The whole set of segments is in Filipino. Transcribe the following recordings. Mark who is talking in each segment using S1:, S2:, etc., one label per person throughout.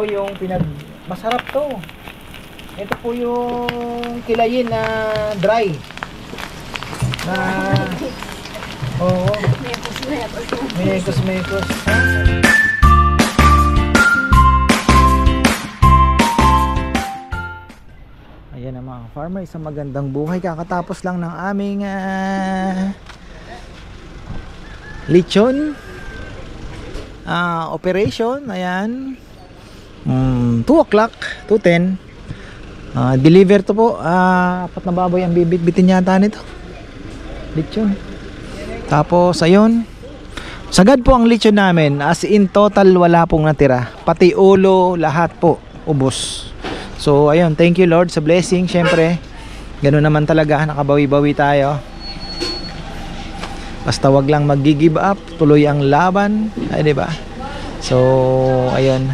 S1: po yung masarap to. Ito po yung kilayin na dry. Na oo. Mekos. Ayan ang mga farmer, isang magandang buhay. Kakatapos lang ng aming lechon operation. Ayan, 2 o'clock, 2:10. Deliver to po. 4 na baboy ang bibit-bitin yata nito, lechon. Tapos ayun, sagad po ang lechon namin. As in total wala pong natira, pati ulo, lahat po ubos. So ayun, thank you Lord sa blessing. Syempre ganoon naman talaga, nakabawi-bawi tayo. Basta wag lang mag-give up, tuloy ang laban, ay di ba? So ayun,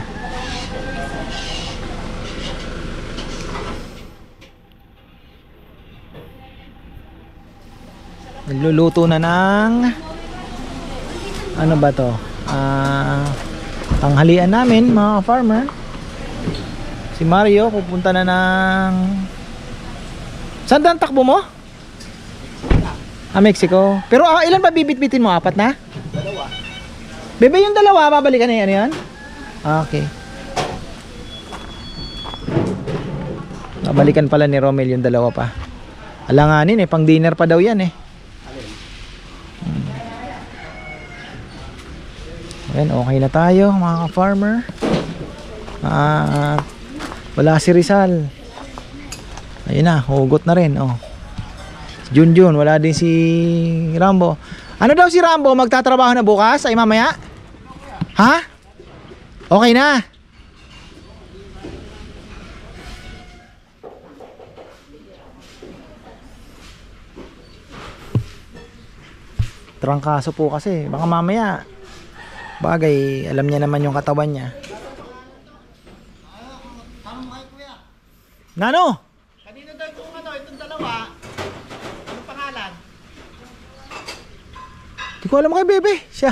S1: nagluluto na ng ano ba to, tanghalian namin mga farmer. Si Mario pupunta na ng, saan ang takbo mo? Mexico. Pero ilan ba bibit-bitin mo? 4 na? 2. Bebe, yung 2 babalikan na yan, yan? Okay, babalikan pala ni Romel yung 2 pa. Alanganin pang dinner pa daw yan Ayan, okay na tayo mga farmer. Wala si Rizal. Ayun na, hugot na rin. Junjun, wala din si Rambo. Ano daw si Rambo, magtatrabaho na bukas? Ay mamaya? Ha? Okay na. Trangkaso po kasi, baka mamaya. Bagay, alam niya naman yung katawan niya. Nano? Kanino daw itong itong 2? Anong pangalan? Di ko alam kay Bebe. Siya.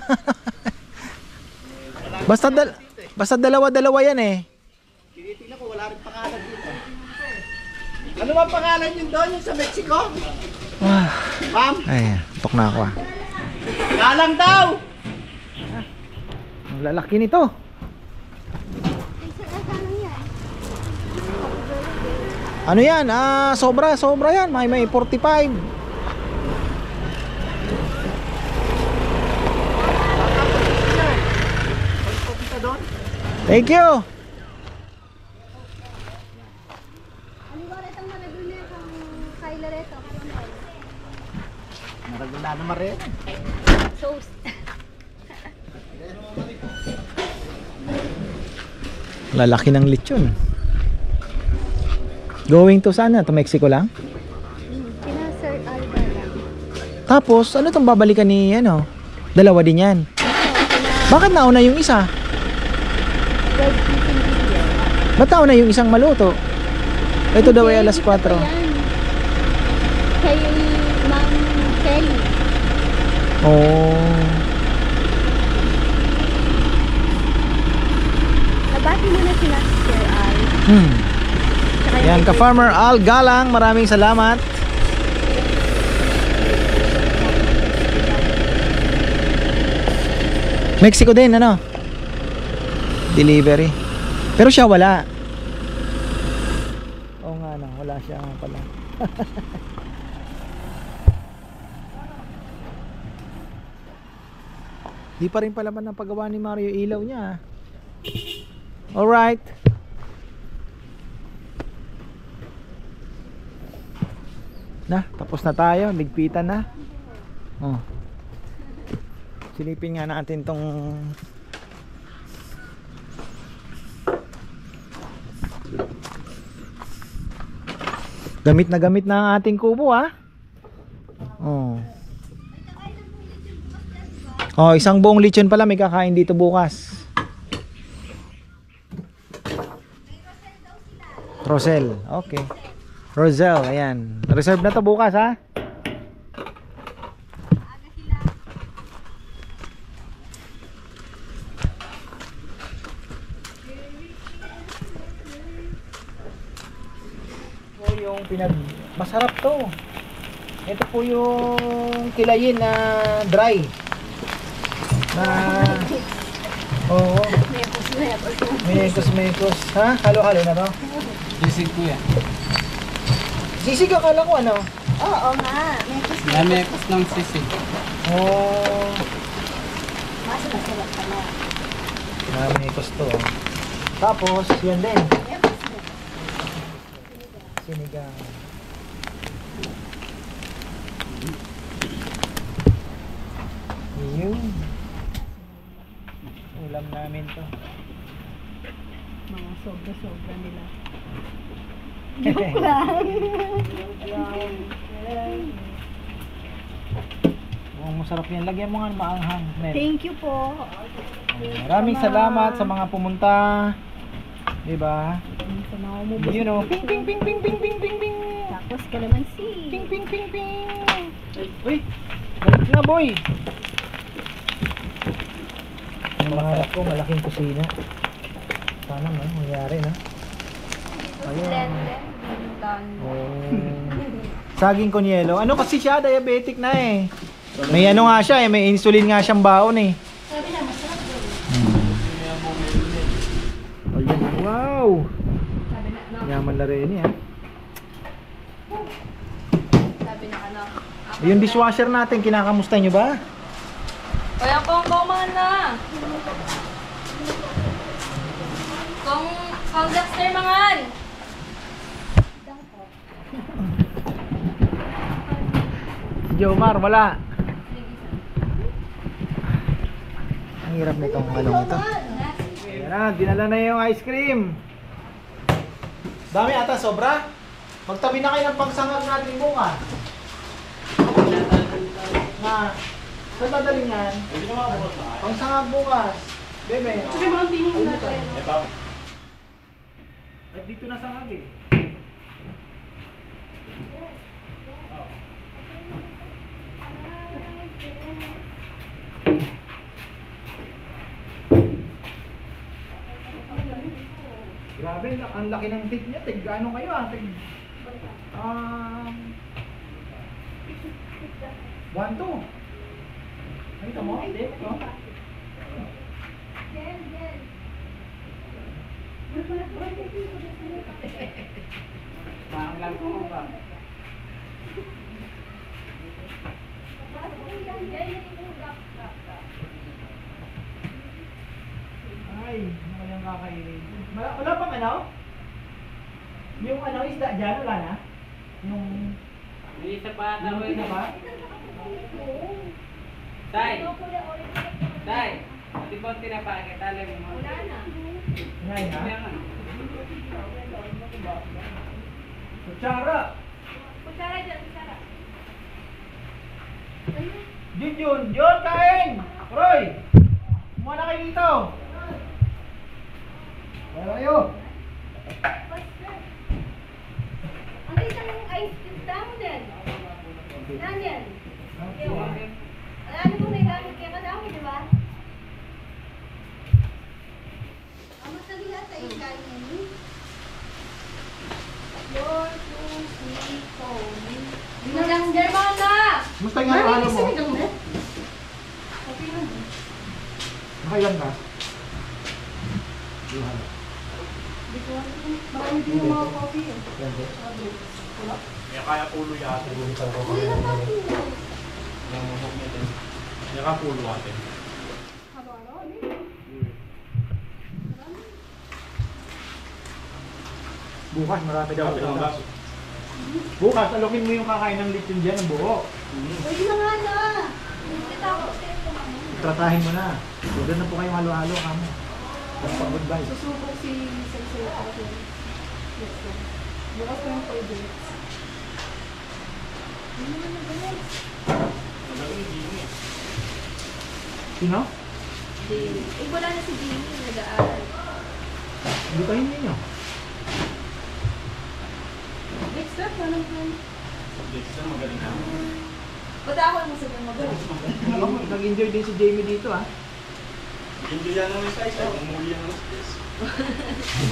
S1: Basta dalawa yan Tinitingnan ko, wala rin pangalan dito. Ano ba pangalan yun doon, yung sa Mexico? Ma'am? Ay, tok na ako Galang daw! Ang lalaki nito. Ano yan? Sobra yan. May 45. Thank you. Naragunda naman rin. Lalaki ng lechon. Going to sana? To Mexico lang?
S2: Sir Alba lang.
S1: Tapos, ano itong babalikan ni, 2 din yan? Bakit nauna yung isa? Ba't nauna yung isang maluto? Ito daw ay alas 4.
S2: Kay Ma'am Kelly. Nabati mo na sila Sir Al. Yan, ka-Farmer Al Galang, maraming salamat.
S1: Mexico din, delivery. Pero siya wala. Oo nga wala siya pala. Di pa rin pala man ang paggawa ni Mario ilaw niya. Alright. Tapos na tayo, ligpitan na. Silipin nga natin tong gamit na ang ating kubo isang buong lechon pala may kakain dito bukas. Rosel, okay. Rosel, ayan. Reserve na to bukas yung masarap to. Ito po yung kilayin na dry. Na oo. Mekos. Ha? Halo-halo na to?
S3: Sisig ko yan.
S1: Sisig akala ko ano?
S2: Oo nga. Mekos.
S3: Namekos ng sisig.
S1: Oh.
S2: Masarap pala.
S1: Mekos to. Tapos, yan din. Sinigang. Yun. Ulam namin to.
S2: Mga sobra-sobra nila. Joke lang.
S1: Oh, masarap yan. Lagyan mo nga ng maanghang. Nel.
S2: Thank you po.
S1: Maraming salamat sa mga pumunta. Diba?
S2: Sa mga umubos.
S1: You know, ping ping ping ping ping ping ping ping.
S2: Tapos kalamansi.
S1: Ping ping ping ping. Uy, balik na boy. Ang maharap ko, malaking kusina. Sana man, mangyari na. Ayun. Oh. Saging konyelo. Ano kasi siya, diabetic na eh. May ano nga siya eh, may insulin nga siyang baon eh.
S2: Sabi na, masarap doon.
S1: Ayun, wow!
S2: Sabi na, no?
S1: Yaman na rin eh.
S2: Sabi na, ano?
S1: Yung dishwasher natin, kinakamusta nyo ba?
S4: Kaya kong na. Kung Dexter mangan.
S1: Si Jomar, wala. Ang hirap nitong along ito. Ayan na, dinala na yung ice cream. Dami ata, sobra? Magtabi na kayo ng pangsangag natin bukas. Na, saan dadalhin yan? Pangsangag bukas. Bebe.
S2: Sabi mo ang tingin natin.
S1: At dito na sangag eh. Grabe, ang laki ng tip niya. Tig, ano kayo ah? Tig, 1, 2. Nakita mo? Hindi. No?
S3: Parang lang ko ba?
S1: Ay, ano kayang kakainin? Wala pang ano? Yung ano, isda dyan, wala na? Yung...
S3: May isa pa ata
S1: Yung
S3: ko
S1: na ba?
S3: Tay! Tay! Pati ba ang tinapakit? Tali mo mo.
S1: Ngayon ha?
S3: Kaya nga.
S1: Kutsara!
S4: Kutsara dyan, kutsara.
S1: Jun, kain! Roy! Muna kayo dito! Kayo!
S4: Ang isa yung ice cream damo din. Nanyan. Ano kung may gamit kaya kadami, di ba? Ang masalila sa ikan yun. 4, 2, 3, 4. Dexter mo na!
S1: Musta yung halo mo? Nakailan ka?
S2: Marami din yung mga coffee eh.
S5: Kaya pulo yata. Kaya pulo ate.
S1: Bukas, marami daw. Bukas, alokin mo yung kakain ng lechon dyan, ang buo.
S2: Pwede na nga na.
S1: Tratahin mo na. Doon na po kayong halo-halo kamo. Goodbye.
S2: Susubok si Sensei ako. Bukas ko yung pwede.
S1: Sino?
S4: Wala na si Jimmy, nag-aaral.
S1: Lukahin ninyo.
S2: Dexter, anong plan?
S5: Dexter magaling na.
S4: Ba't ako yung masabi magaling?
S1: Nag-enjoy din si Jamie dito ah.
S5: Hindi yan ang size. Umuli yan ang space.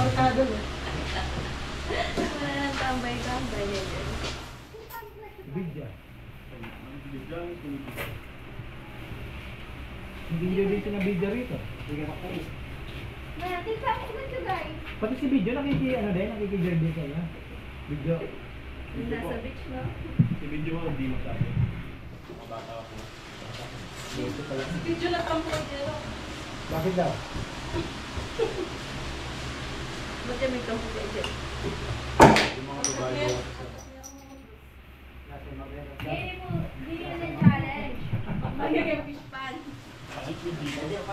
S2: Barkado eh. Wala nang tambay-tambay.
S1: Bidya.
S5: Biglang kumibigay.
S1: Hindi nyo dito na bidya rito. Bigyan ako.
S4: Na, tingnan mo naman siya guys.
S1: Pati si Bidyo nakiki-journey kayo. Bidyo.
S2: Nasa beach, no?
S5: Si video ko hindi masabi. Mga bata ako.
S2: Video lang ang po dyan.
S1: Bakit daw?
S2: Ba't yung may kampo dyan?
S5: Yung mga babae ko.
S4: Hindi mo na challenge.
S2: Magiging fish pan.
S5: Si video.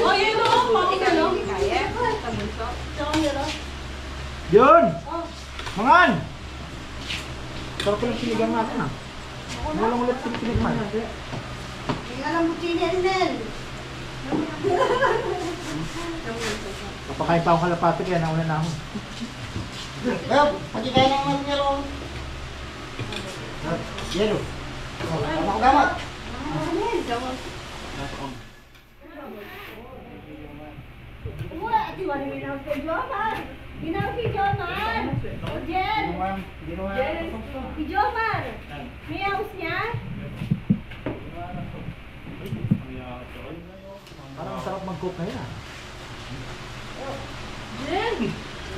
S2: Oh, yun o! Pati ka lang. Kaya? Tabunso?
S1: Yun! Mangan! Sarap ko lang sinigang natin ah. Walang ulit sinigang man.
S4: Tingnan ang butinin din.
S1: Kapakain pa akong kalapati kaya nauna na ako.
S6: Ayun, pati kayo ng mga yelo. Yelo. Ano ko damat?
S4: Uwa, ati wala minaw kay Jomar. Minaw si Jomar. O Jen. Si Jomar. Miyaws niya.
S1: Parang sarap mag-cook na yun ah.
S2: Jen!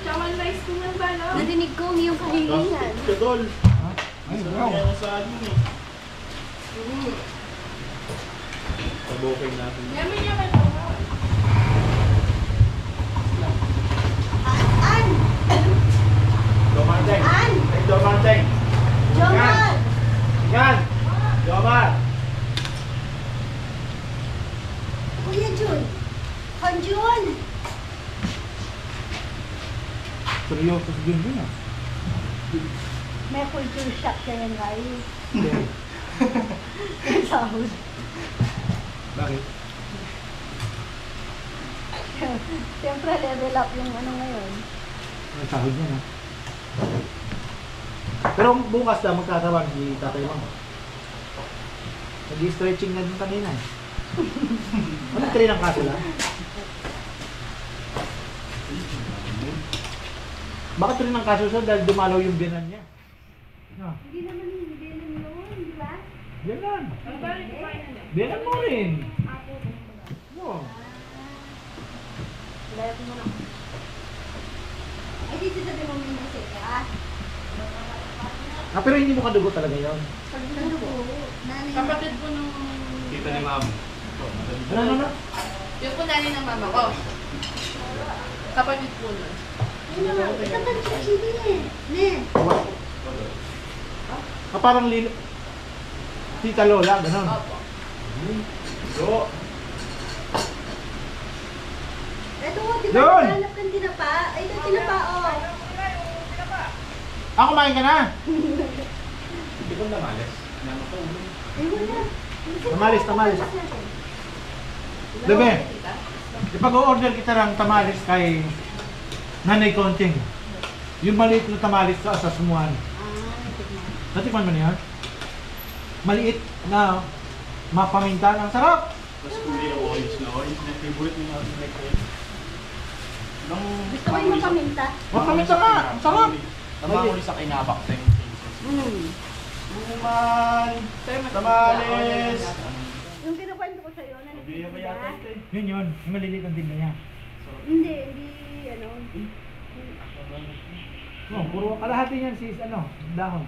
S2: Chawan rice ko man ba, no?
S4: Nadinig ko yung kahilingan.
S5: Kadol.
S1: Ay,
S5: Sarap
S1: wow.
S5: yan sa akin eh. Tabokin natin.
S2: Yaman niya ka ito.
S4: An!
S5: Domanteng.
S4: An!
S5: Domanteng.
S4: Jomar!
S5: Yan. Jomar.
S4: Kuya Jun! Conjun!
S1: Seryoso si Jun din ah.
S4: May culture shock siya yan guys. Sahod.
S1: Bakit?
S4: Siyempre level up yung ano ngayon.
S1: Ang sahod niya na. Pero bukas daw magtatawag si Tatay Mang. Nag-stretching na din kanina eh. Ano train ang kaso lang? Bakit rin ang kaso siya dahil dumalaw yung biyanan niya? Ah,
S4: Hindi naman yun, di ba?
S1: biyanan.
S2: Ang balik ko kayo na.
S1: Biyanan mo rin. Oo.
S4: Layap mo na. Ay, dito sa mo may nasik ah.
S1: Ah, pero hindi mo kadugo talaga yun.
S4: Pag nadugo, nanay na.
S2: Kapatid po nung...
S5: Kita ni ma'am.
S1: Ano?
S2: Yung po nanay ng mama ko. Kapatid po nun.
S4: Ito ba siya chili eh? Ne.
S1: Ah, parang Tita Lola, gano'n.
S2: Opo.
S5: Yo.
S4: Ito mo, di ba?
S1: Yun!
S4: Hanap kang tinapa. Ay, ito tinapa, oh.
S1: Ah, kumain ka na?
S5: Hindi ko namales. Naman ko ulo.
S4: Ay, wala.
S1: Tamalis. Bebe, ipag-o-order kita ng tamalis kay Nanay Konting. Yung maliit na tamalis sa asasumuan. Natikman mo niya? Maliit na mapaminta. Ang sarap!
S5: Tapos hindi na orange na. Orange na favorite ni natin like that.
S4: Gusto mo yung mapaminta?
S1: Mapaminta nga! Ang sarap!
S5: Tama ko sa kinabak sa yung Tuman!
S2: Sir, mas-
S5: Tamales!
S4: Yung kinukwento ko sa'yo, na
S5: Bigyan ko yata ito eh.
S1: Yun. Yung maliliit ang tinda niya.
S4: Hindi, ano.
S1: Oh, puro kalahati niyan sis, dahon.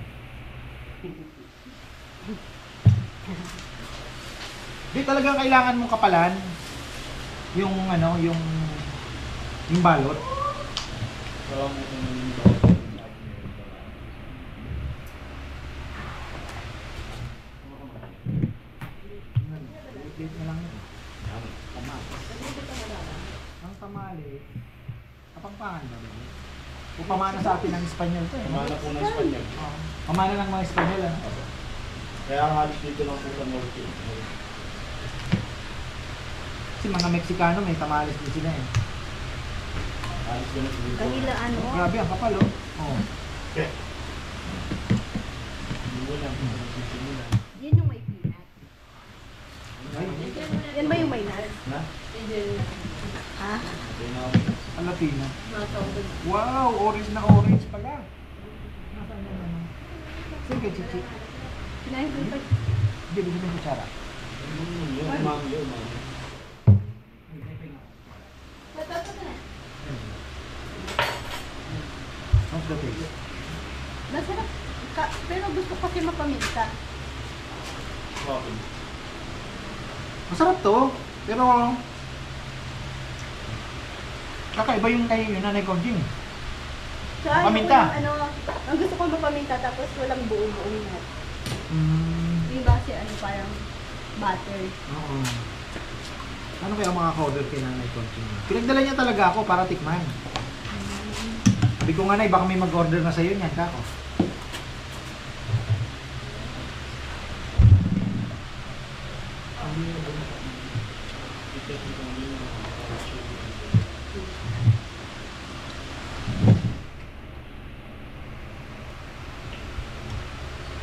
S1: Di talagang kailangan mong kapalan yung yung balot.
S5: Parang mo kung namin ba?
S1: Liit na lang yun. Ang tamale, kapangpangan ba ba? O pamana sa atin ng Espanyol to eh.
S5: Kumana po ng Espanyol.
S1: Oo. Pamana ng mga Espanyol
S5: Kaya ang halos dito lang po sa Norte.
S1: Kasi mga Meksikano may tamales din sila eh.
S5: Halos ganun sa dito.
S4: Kanila, ano.
S1: Grabe ang kapal oh. Oo.
S5: Okay. Hindi mo lang. Sisimulan.
S4: Yan yung may peanut.
S1: Ay,
S4: Yan ba yung may nut?
S5: Na?
S2: Angel.
S4: Ha?
S1: Ang Latina. Wow, orange na orange pala. Sige, chichi.
S2: Kinain ko pa.
S1: Hindi, bigyan mo yung kutsara. How's the taste?
S2: Masarap. Pero gusto ko kasi mapaminta.
S1: Masarap to, pero kakaiba yung kay yung nanay Konjing.
S2: Tsaka
S1: Paminta.
S2: yung ang gusto ko mapaminta tapos walang buo-buong nut.
S1: Mm.
S2: Yung kasi parang butter.
S1: Oo. Ano kaya ang makaka-order kay nanay Konjing? Pinagdala niya talaga ako para tikman. Sabi ko nga, Nay, baka may mag-order na sa'yo niyan, kako.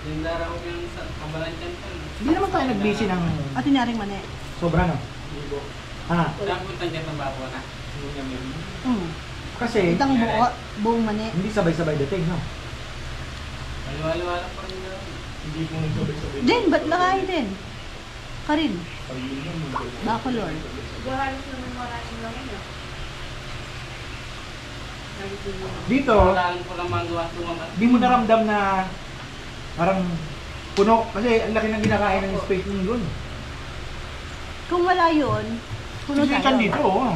S3: Yung laraw yung sa kabalansyan ko.
S1: Hindi naman tayo nag-busy ng
S2: At inaring mani.
S1: sobra, no? Ah,
S3: Dapuntan dyan ng babo na.
S1: kasi
S2: Itang buong mani.
S1: hindi sabay-sabay dating, no?
S3: Wala pa rin daw.
S5: Hindi po nagsabay-sabay.
S2: Din, ba't lakay din? Karin. Bacolor.
S1: Dito,
S3: Wala ko lang magawa tumabat.
S1: di mo naramdam na parang puno. Kasi ang laki ng ginakain ng space mo doon.
S2: Kung wala yun, puno
S1: Kasi kan
S2: tayo.
S1: dito, oh.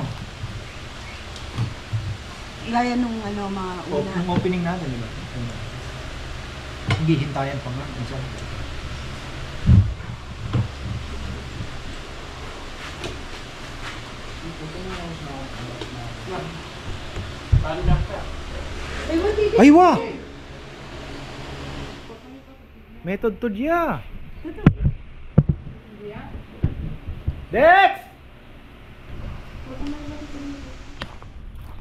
S2: Gaya nung mga una.
S1: Yung opening natin, di ba? Hindi hintayan pa nga. Minsan.
S3: Paano na ka?
S1: Ay, wa! Method to dia. Dex!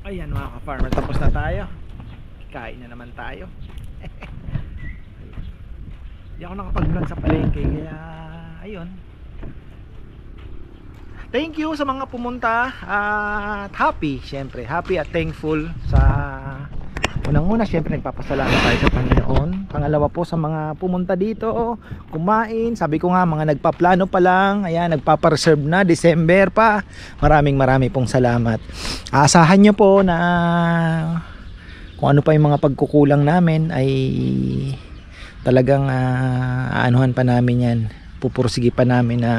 S1: Ayan mga ka-farmer, tapos na tayo. Kain na naman tayo. Hindi ako nakapag-vlog sa palengke, kaya ayun. Thank you sa mga pumunta at happy, syempre, happy at thankful sa unang-una, syempre nagpapasalamat tayo sa Panginoon. Pangalawa po sa mga pumunta dito, kumain, sabi ko nga mga nagpaplano pa lang, ayan, nagpapareserve na, December pa. Maraming pong salamat. Asahan nyo po na kung ano pa yung mga pagkukulang namin ay talagang aanuhan pa namin yan, pupursige pa namin na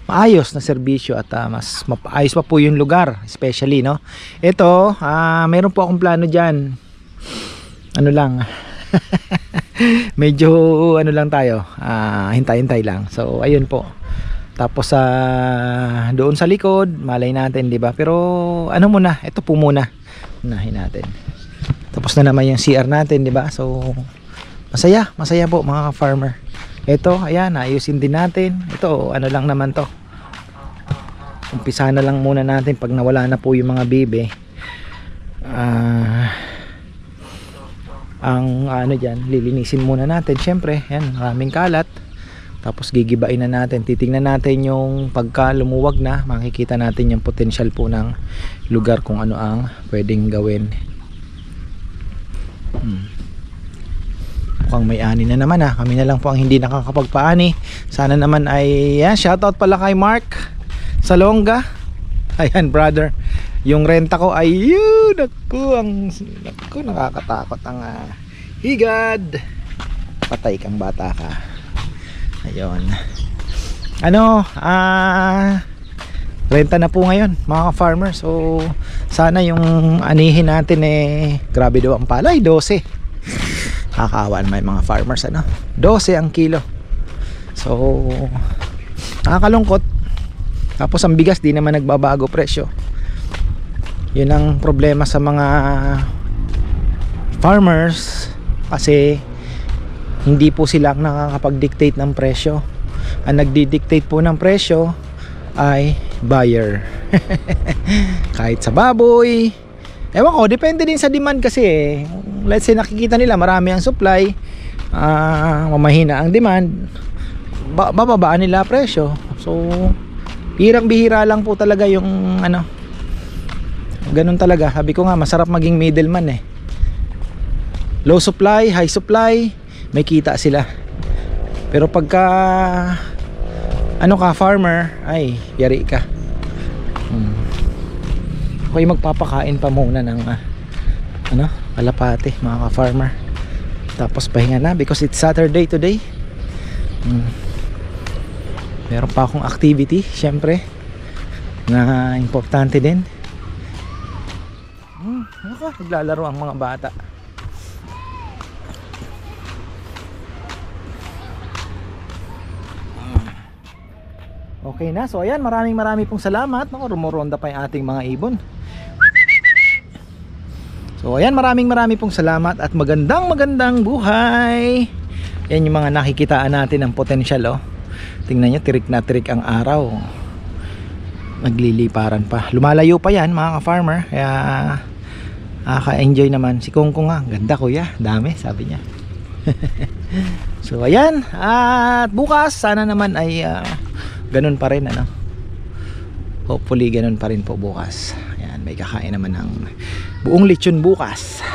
S1: maayos na serbisyo at mas maayos pa po yung lugar, especially no. Ito, meron po akong plano diyan. Ano lang. Medyo ano lang tayo, hintay-hintay lang. So ayun po. Tapos doon sa likod, malay natin, 'di ba? Pero ano muna, ito po muna. Unahin natin. Tapos na naman yung CR natin, 'di ba? So masaya po mga farmer. Ito, ayan, ayusin din natin. Ito, ano lang naman to. Umpisa na lang muna natin pag nawala na po yung mga bibe. Ang ano dyan, lilinisin muna natin. Syempre, yan, maraming kalat. Tapos gigibain na natin. Titingnan natin yung pagka lumuwag na. Makikita natin yung potential po ng lugar kung ano ang pwedeng gawin. Mukhang may ani na naman kami na lang po ang hindi nakakapagpaani. Sana naman ay shoutout pala kay Mark Salonga. Ayan brother, yung renta ko ay yun, naku, nakakatakot ang higad. Patay kang bata ka. Ayun, renta na po ngayon mga farmer. So sana yung anihin natin grabe daw ang palay, 12. Nakakaawa may mga farmers 12 ang kilo. So nakakalungkot. Tapos ang bigas di naman nagbabago presyo. Yun ang problema sa mga farmers, kasi hindi po sila nakakapag-dictate ng presyo. Ang nagdi-dictate po ng presyo ay buyer. Kahit sa baboy, ewan ko, depende din sa demand kasi let's say nakikita nila marami ang supply, mamahina ang demand, bababaan nila presyo. So bihirang bihira lang po talaga yung Ganun talaga, sabi ko nga masarap maging middleman eh. Low supply, high supply, may kita sila. Pero pagka ano ka, farmer, ay yari ka. Okay, magpapakain pa muna ng kalapate mga ka-farmer. Tapos pahinga na because it's Saturday today. Meron pa akong activity syempre na importante din. Naglalaro ang mga bata. Okay na, so ayan, maraming pong salamat. Naku, rumuronda pa yung ating mga ibon. So ayan, maraming pong salamat at magandang buhay. Yan yung mga nakikitaan natin ng potensyal, oh. Tingnan nyo, tirik na tirik ang araw. Nagliliparan pa. Lumalayo pa yan mga ka-farmer. Kaya ka-enjoy naman. Si Kongkong nga, ganda kuya, dami, sabi niya. So ayan, at bukas sana naman ay ganun pa rin, ano. Hopefully ganun pa rin po bukas. Ayan, may kakain naman ng buong lechon bukas.